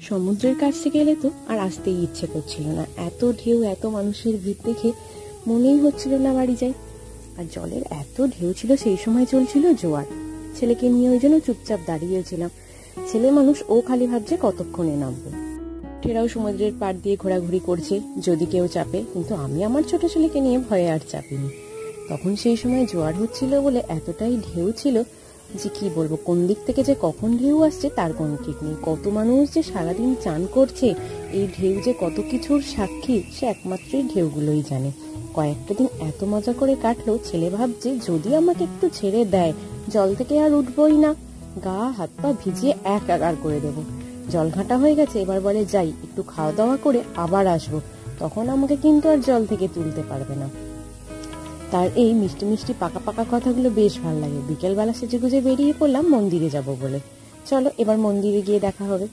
সমুদ্রের কাছে গেলে তো আর আসতেই ইচ্ছে করছিল না। এত ঢেউ, এত মানুষের ভিড় দেখে মনেই হচ্ছিল না বাড়ি যাই। আর জলের এত ঢেউ ছিল, সেই সময় চলছিল জোয়ার। ছেলেকে নিয়ে ওই জন্য চুপচাপ দাঁড়িয়েছিলাম। ছেলে মানুষ, ও খালি ভাবছে কতক্ষণে নামবো। ঠেরাও সমুদ্রের পাড় দিয়ে ঘোরাঘুরি করছে যদি কেউ চাপে, কিন্তু আমি আমার ছোট ছেলেকে নিয়ে ভয়ে আর চাপিনি। তখন সেই সময় জোয়ার হচ্ছিল বলে এতটাই ঢেউ ছিল যে কি বলবো, কোন দিক থেকে যে কখন ঢেউ আসছে তার কোনো ঠিক নেই। কত মানুষ যে সারাদিন চান করছে, এই ঢেউ যে কত কিছুর সাক্ষী সে একমাত্রই ঢেউগুলোই জানে। কয়েকটা দিন এত মজা করে কাটলো, ছেলে ভাবছে যদি আমাকে একটু ছেড়ে দেয় জল থেকে আর উঠবই না, গা হাত পা ভিজিয়ে একাকার করে দেবো। জল ঘাঁটা হয়ে গেছে, এবার বলে যাই একটু খাওয়া দাওয়া করে আবার আসবো, তখন আমাকে কিন্তু আর জল থেকে তুলতে পারবে না। তার এই মিষ্টি মিষ্টি পাকা পাকা কথাগুলো বেশ ভালো লাগে। বিকেলবেলা সেজে গুজে বেরিয়ে পড়লাম মন্দিরে যাব বলে। চলো এবার মন্দিরে গিয়ে দেখা হবে।